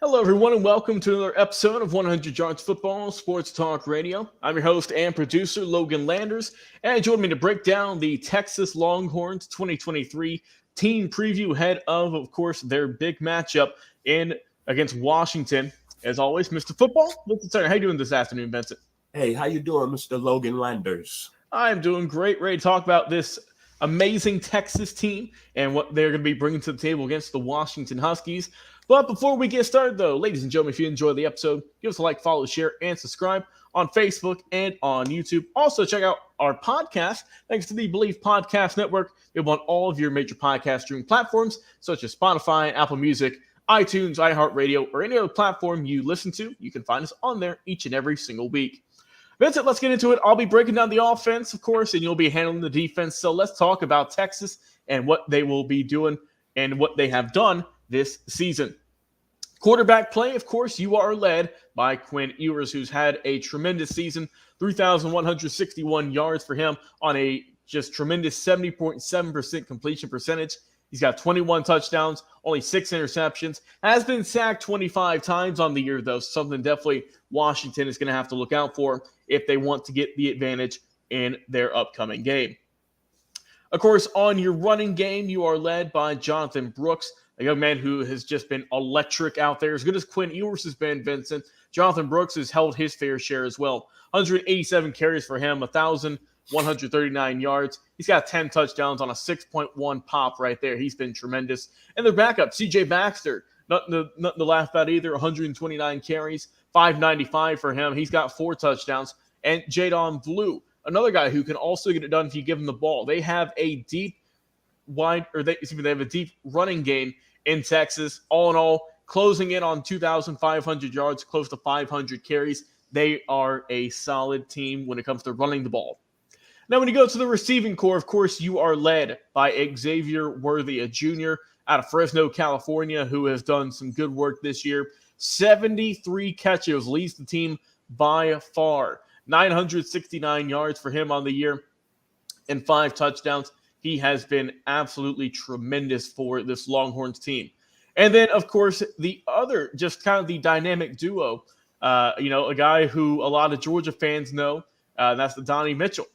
Hello, everyone, and welcome to another episode of 100 Yards Football Sports Talk Radio. I'm your host and producer, Logan Landers, and joining me to break down the Texas Longhorns 2023 team preview ahead of course, their big matchup in against Washington. As always, Mr. Football, Vincent Turner. How you doing this afternoon, Vincent? Hey, how you doing, Mr. Logan Landers? I'm doing great. Ready to talk about this amazing Texas team and what they're going to be bringing to the table against the Washington Huskies. But before we get started, though, ladies and gentlemen, if you enjoyed the episode, give us a like, follow, share, and subscribe on Facebook and on YouTube. Also, check out our podcast. Thanks to the Believe Podcast Network, we have on all of your major podcast streaming platforms, such as Spotify, Apple Music, iTunes, iHeartRadio, or any other platform you listen to. You can find us on there each and every single week. Vincent, let's get into it. I'll be breaking down the offense, of course, and you'll be handling the defense. So let's talk about Texas and what they will be doing and what they have done this season. Quarterback play, of course, you are led by Quinn Ewers, who's had a tremendous season, 3,161 yards for him on a just tremendous 70.7% completion percentage. He's got 21 touchdowns, only 6 interceptions. Has been sacked 25 times on the year, though. Something definitely Washington is going to have to look out for if they want to get the advantage in their upcoming game. Of course, on your running game, you are led by Jonathan Brooks, a young man who has just been electric out there. As good as Quinn Ewers has been, Vincent, Jonathan Brooks has held his fair share as well. 187 carries for him, 1,139 yards. He's got 10 touchdowns on a 6.1 pop right there. He's been tremendous. And their backup, C.J. Baxter, nothing to laugh about either. 129 carries, 595 for him. He's got 4 touchdowns. And Jadon Blue, another guy who can also get it done if you give him the ball. They have a deep they have a deep running game in Texas. All in all, closing in on 2,500 yards, close to 500 carries. They are a solid team when it comes to running the ball. Now, when you go to the receiving core, of course, you are led by Xavier Worthy, a junior out of Fresno, California, who has done some good work this year. 73 catches, leads the team by far. 969 yards for him on the year and 5 touchdowns. He has been absolutely tremendous for this Longhorns team. And then, of course, the other, just kind of the dynamic duo, a guy who a lot of Georgia fans know, that's the Donnie Mitchell.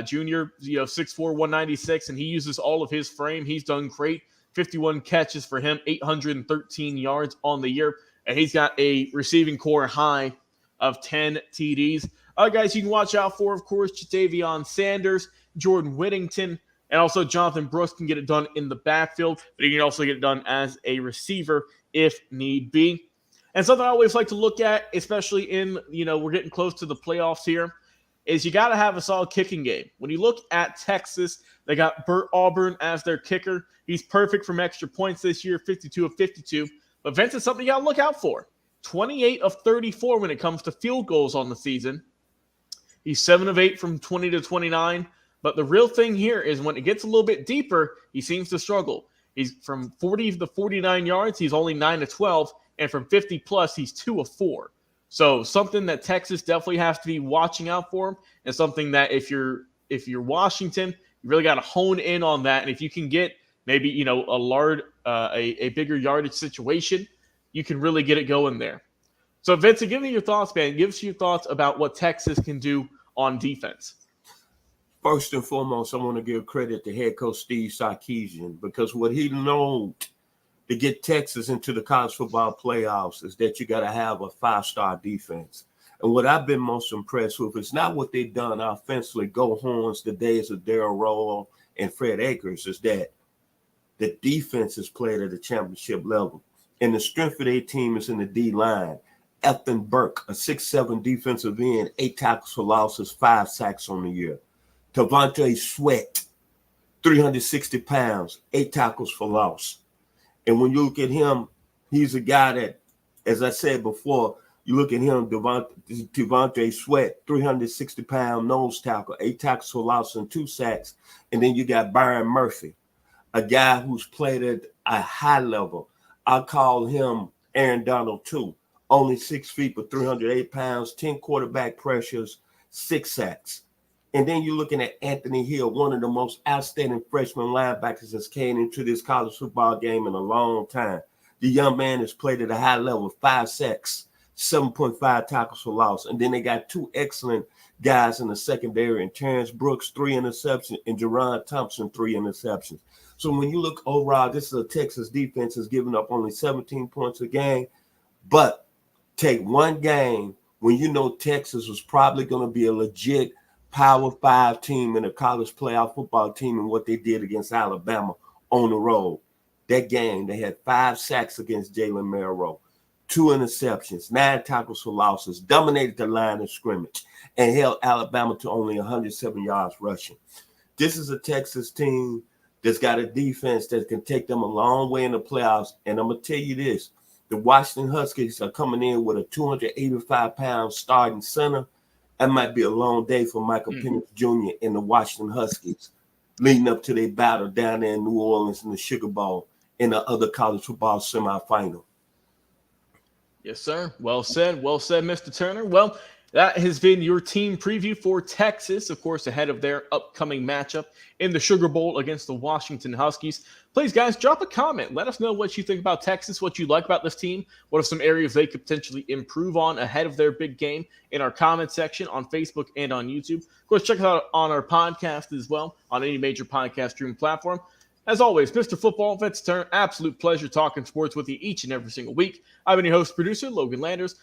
Junior, 6'4", 196, and he uses all of his frame. He's done great. 51 catches for him, 813 yards on the year. And he's got a receiving core high of 10 TDs. Other guys you can watch out for, of course, Jadavion Sanders, Jordan Whittington, and also Jonathan Brooks can get it done in the backfield, but he can also get it done as a receiver if need be. And something I always like to look at, especially in, we're getting close to the playoffs here, is you got to have a solid kicking game. When you look at Texas, they got Burt Auburn as their kicker. He's perfect from extra points this year, 52 of 52. But Vince is something you got to look out for. 28 of 34 when it comes to field goals on the season. He's 7 of 8 from 20 to 29. But the real thing here is when it gets a little bit deeper, he seems to struggle. He's from 40 to 49 yards, he's only 9 to 12. And from 50 plus, he's 2 of 4. So something that Texas definitely has to be watching out for him, and something that if you're Washington, you really got to hone in on that. And if you can get maybe a bigger yardage situation, you can really get it going there. So Vincent, give me your thoughts, man. Give us your thoughts about what Texas can do on defense. First and foremost, I want to give credit to head coach Steve Sarkisian, because what he learned to get Texas into the college football playoffs is that you got to have a 5-star defense. And what I've been most impressed with is not what they've done offensively, go Horns, the days of Darrell Roll and Fred Akers, is that the defense is played at a championship level. And the strength of their team is in the D-line. Ethan Burke, a 6'7" defensive end, 8 tackles for losses, 5 sacks on the year. Devontae Sweat, 360 pounds, 8 tackles for loss. And when you look at him, he's a guy that, as I said before, you look at him, Devontae Sweat, 360-pound nose tackle, 8 tackles for loss and 2 sacks. And then you got Byron Murphy, a guy who's played at a high level. I call him Aaron Donald too. Only 6 feet but 308 pounds, 10 quarterback pressures, 6 sacks. And then you're looking at Anthony Hill, one of the most outstanding freshman linebackers that's came into this college football game in a long time. The young man has played at a high level, 5 sacks, 7.5 tackles for loss. And then they got 2 excellent guys in the secondary, and Terrence Brooks, 3 interceptions, and Jerron Thompson, 3 interceptions. So when you look overall, this is a Texas defense that's giving up only 17 points a game. But take one game when you know Texas was probably going to be a legit Power 5 team in a college playoff football team, and what they did against Alabama on the road. That game, they had 5 sacks against Jalen Milroe, 2 interceptions, 9 tackles for losses, dominated the line of scrimmage, and held Alabama to only 107 yards rushing. This is a Texas team that's got a defense that can take them a long way in the playoffs. And I'm going to tell you this, the Washington Huskies are coming in with a 285-pound starting center. That might be a long day for Michael Penix Jr. and the Washington Huskies leading up to their battle down there in New Orleans in the Sugar Bowl in the other college football semifinal. Yes, sir. Well said, Mr. Turner. Well, that has been your team preview for Texas, of course, ahead of their upcoming matchup in the Sugar Bowl against the Washington Huskies. Please, guys, drop a comment. Let us know what you think about Texas, what you like about this team, what are some areas they could potentially improve on ahead of their big game in our comment section on Facebook and on YouTube. Of course, check us out on our podcast as well on any major podcast streaming platform. As always, Mr. Football, Vincent Turner, absolute pleasure talking sports with you each and every single week. I've been your host, producer, Logan Landers.